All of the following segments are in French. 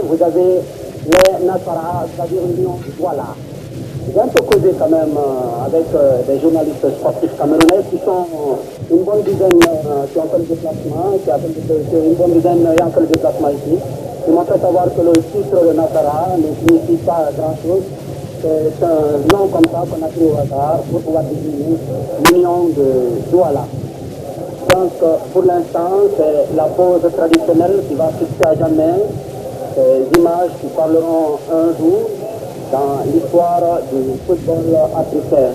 Vous avez les Nasara, c'est-à-dire l'Union du Douala. J'ai un peu causé quand même avec des journalistes sportifs camerounais qui sont une bonne dizaine qui ont fait le déplacement, une bonne dizaine ayant fait le déplacement ici. Ils m'ont fait savoir que le titre de Nasara ne signifie pas grand-chose. C'est un nom comme ça qu'on a pris au hasard pour pouvoir désigner l'Union de Douala. Donc pour l'instant, c'est la pose traditionnelle qui va fixer à jamais ces images qui parleront un jour dans l'histoire du football africain.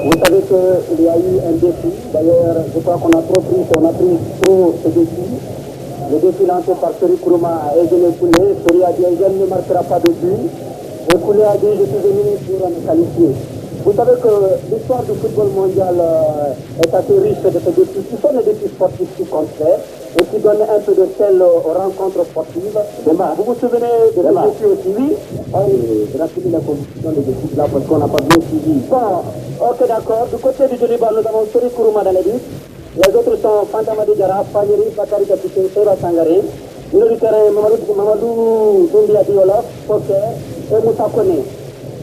Vous savez qu'il y a eu un défi, d'ailleurs je crois qu'on a pris trop ce défi. Le défi lancé par Seri Kourouma et Eugène Koulé. Seri a dit Eugène ne marquera pas de but. Et Koulé a dit je suis venu pour me qualifier. Vous savez que l'histoire du football mondial est assez riche de ces défis. Ce sont des défis sportifs qui comptent faire et qui donnent un peu de sel aux rencontres sportives. Vous vous souvenez de ces défis aussi? Oui. On a fini la compétition des défis là parce qu'on n'a pas bien suivi. Bon, ok d'accord. Du côté du Djoliba, nous avons Seri Kourouma dans les buts. Les autres sont Fantama Dijara, Fanyeri, Bakari Kapité, Seba Sangare. Milieu du terrain, Mamadou Doumbia Diola, Fokker et Moussa Kone.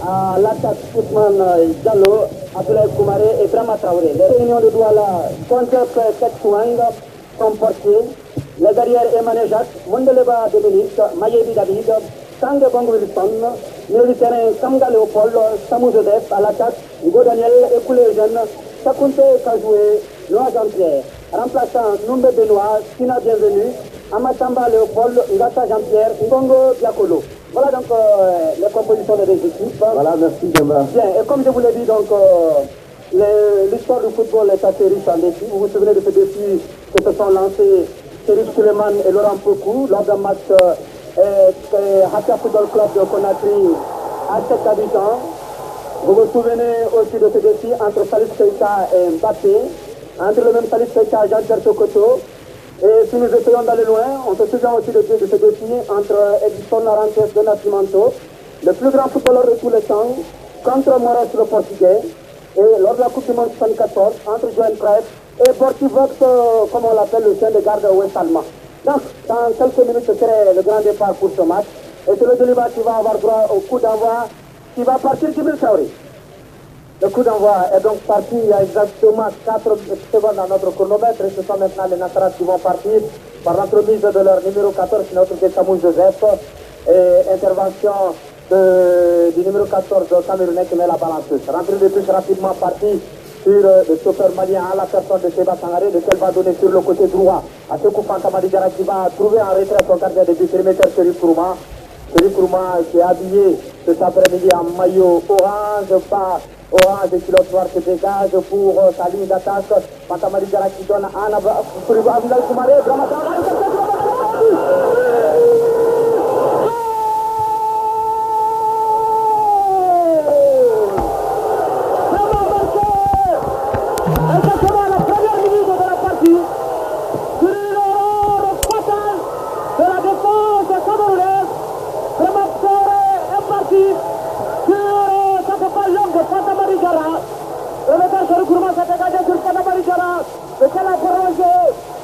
À l'attaque, Ousmane Diallo, Abdoulaye Koumaré et Brahma Traoré. Les réunions de Douala, contre Tek Souang sont portées. Les arrières Emmanuel Jacques, Mondeleba Dominique, Mayebi David, Sangue Bongo Wilson, milieu du terrain, Kamga Léopold, Samou Joseph, à l'attaque, Hugo Daniel, Ekoulé Eugène, Sakunte Kajoué, Noah Jean-Pierre. Remplaçant Noumbe Benoît, Sina Bienvenue, Amatamba Léopold, Ngata Jean-Pierre, Ngongo Diakolo. Voilà donc les compositions des équipes. Voilà, merci Djemba. Bien, et comme je vous l'ai dit, donc l'histoire du football est assez riche en défis. Vous vous souvenez de ce défi que se sont lancés Chérif Suleiman et Laurent Pokou lors d'un match Hatia Football Club de Conakry à 7 habitants. Vous vous souvenez aussi de ce défi entre Salif Keita et Mbappé, entre le même Salif Keita et Jean-Pierre Sokoto. Et si nous essayons d'aller loin, on se souvient aussi de ce défi entre Edison Arantes de Nascimento, le plus grand footballeur de tous les temps, contre Moraes le Portugais, et lors de la Coupe du Monde 74, entre Johan Cruyff et Bortivox, comme on l'appelle, le chien de garde West Allemand. Donc, dans quelques minutes, ce serait le grand départ pour ce match. Et c'est le Djoliba qui va avoir droit au coup d'envoi qui va partir Djibril Traoré. Le coup d'envoi est donc parti il y a exactement 4 secondes dans notre chronomètre et ce sont maintenant les Nasara qui vont partir par l'entremise de leur numéro 14, notre Samou Joseph, et intervention du numéro 14 camerounais qui met la balanceuse. Rentrée de touche rapidement partie sur le chauffeur malien à la personne de Seba Sangare, lequel va donner sur le côté droit à ce coup Fantama Dijara qui va trouver en retrait son gardien de but, periméter Seri Kourouma. Seri Kourouma qui est habillé cet après-midi en maillot orange, pas orange, culotte noire se dégage pour sa ligne d'attaque. Fantama Dijara qui donne à Abdoulaye Koumaré, Brahma lequel a prolongé,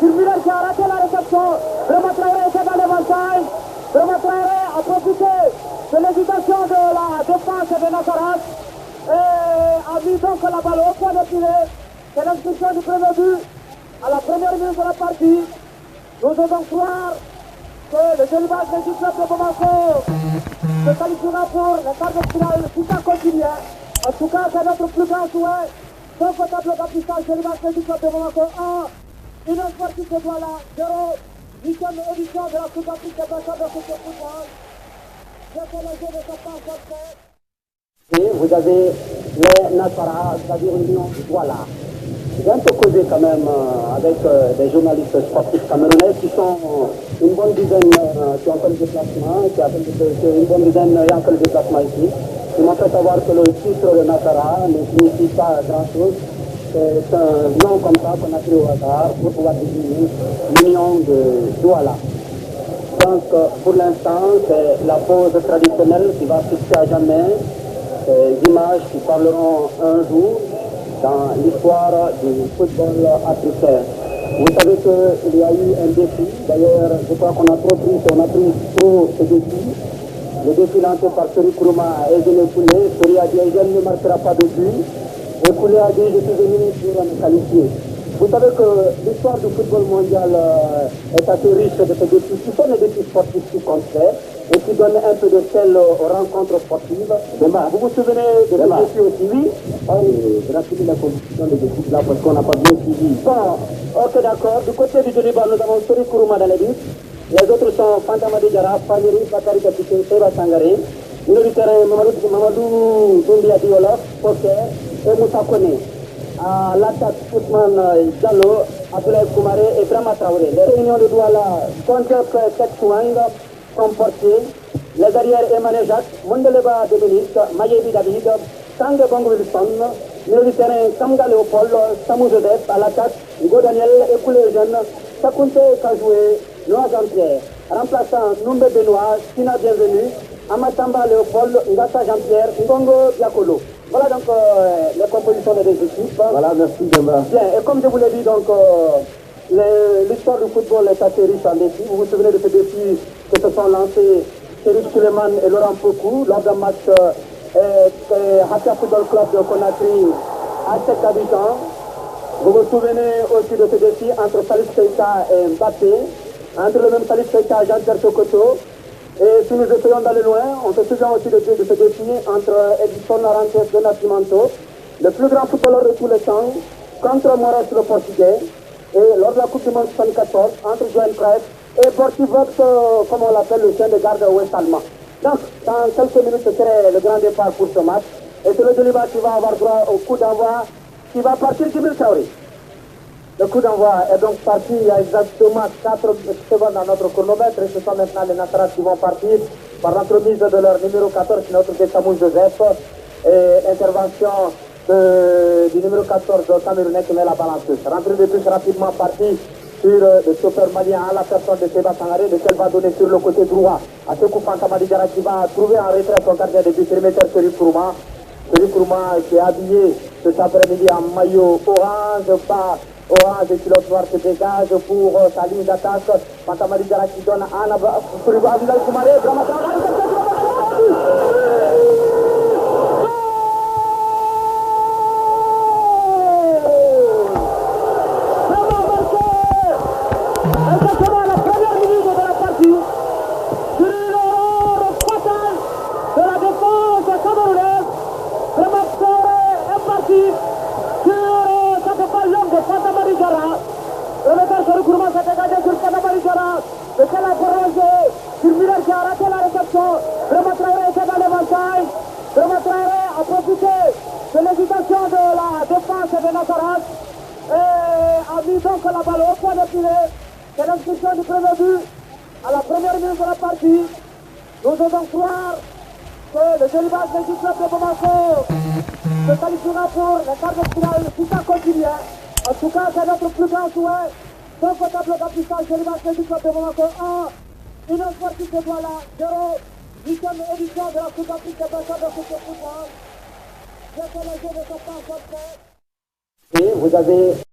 Sylvie qui a raté la réception, Brahma Traoré était dans l'éventail, Brahma Traoré a profité de l'hésitation de la défense de Nazarat et a mis donc la balle au point de filet. C'est l'inscription du premier but à la première minute de la partie. Nous devons croire que le Djoliba du club de Bamako se qualifiera pour les quarts de finale si ça continue. En tout cas, c'est notre plus grand souhait. Confortable capital, Djoliba du club de Bamako 1, une partie de Douala 0, 8e édition de la Coupe d'Afrique des Nations de football. C'est pour le jeu de sa part forfait. Et vous avez les Nasara, c'est-à-dire l'Union du Douala. J'ai un peu causé quand même avec des journalistes sportifs camerounais qui sont une bonne dizaine qui ont fait le déplacement, une bonne dizaine ayant fait le déplacement ici. Ils m'ont fait savoir que le titre de Nasara ne signifie pas grand-chose. C'est un nom comme ça qu'on a pris au hasard pour pouvoir désigner l'Union de Douala. Donc pour l'instant, c'est la pose traditionnelle qui va fixer à jamais ces images qui parleront un jour dans l'histoire du football africain. Vous savez qu'il y a eu un défi. D'ailleurs, je crois qu'on a trop pris ce défi. Le défi lancé par Seri Kourouma et Eugène Koulé. Seri a dit Eugène ne marquera pas de but. Et Koulé a dit je suis venu pour me qualifier. Vous savez que l'histoire du football mondial est assez riche de ces défis. Ce sont des défis sportifs qui comptent et qui donnent un peu de sel aux rencontres sportives. Vous vous souvenez de ce défi aussi, oui? On a fini la compétition des défis là parce qu'on n'a pas bien suivi. Bon, ok, d'accord. Du côté du Djoliba, nous avons Seri Kourouma dans les buts. Les autres sont Fantamadi Diarra, Famiri, Bakary Kapité, Seba Sangaré. Milieu du terrain, Mamadou Doumbia Diolof, Poker et Moussa Kone. À l'attaque, Ousmane Diallo, Abdoulaye Koumaré et Brahma Traoré. Les réunions de Douala, Konjok Ketchouang, sont portés. Les arrières, Emmanuel Jacques, Mondeleba Dominique, Mayebi David, Tangue Bongo Wilson, milieu du terrain, Kamga Léopold, Samou Joseph, à l'attaque, Hugo Daniel, Écoulé Jeune, Sakunte Kajoué, Noah Jean-Pierre. Remplaçant Numbe Benoît, Sina Bienvenue, Amatamba Léopold, Ngassa Jean-Pierre, Ngongo Diakolo. Voilà donc les compositions des équipes. Voilà, merci Demba. Bien, et comme je vous l'ai dit, donc l'histoire du football est assez riche en défis. Vous vous souvenez de ces défis que se sont lancés Chérif Suleiman et Laurent Pokou lors d'un match Hatia Football Club de Conakry à Sek Abidjan. Vous vous souvenez aussi de ce défi entre Salif Keita et Mbappé, entre le même Salif Keita et Jean-Pierre Sokoto. Et si nous essayons d'aller loin, on se souvient aussi de ce défi entre Edison Arantes de Nascimento, le plus grand footballeur de tous les temps, contre Moraes le Portugais, et lors de la Coupe du Monde 74, entre Johan Cruyff et Bortivox, comme on l'appelle, le chien de garde ouest allemand. Donc, dans quelques minutes, ce serait le grand départ pour ce match. Et c'est le Djoliba qui va avoir droit au coup d'envoi, qui va partir Djibril Traoré. Le coup d'envoi est donc parti il y a exactement 4 secondes dans notre chronomètre et ce sont maintenant les Nassaras qui vont partir par l'entremise de leur numéro 14, notre Samou Joseph, et intervention du numéro 14 Camerounais qui met la balanceuse. Rentrée de plus rapidement partie sur le chauffeur malien à la personne de Seba Sangaré, lequel va donner sur le côté droit à Sekou Fantamadi Diarra qui va trouver en retrait son gardien de but, remetteur Seri Kourouma. Seri Kourouma qui est habillé cet après-midi en maillot orange, pas orange et culotte noire se dégage pour sa ligne d'attaque. Fantamadi Diarra qui donne à Abdoulaye Koumaré, Brahma de l'hésitation de la défense de Nassaras et a mis donc la balle au point de filet. C'est l'inscription du premier but à la première minute de la partie. Nous devons croire que le Djoliba Athletic Club de Bamako se qualifiera pour les quarts de finale si ça continue. En tout cas, c'est notre plus grand souhait. Confortable d'affichage Djoliba Athletic Club de Bamako 1, une partie de Douala 0, 8e édition de la Coupe d'Afrique des Nations de football. Et vous avez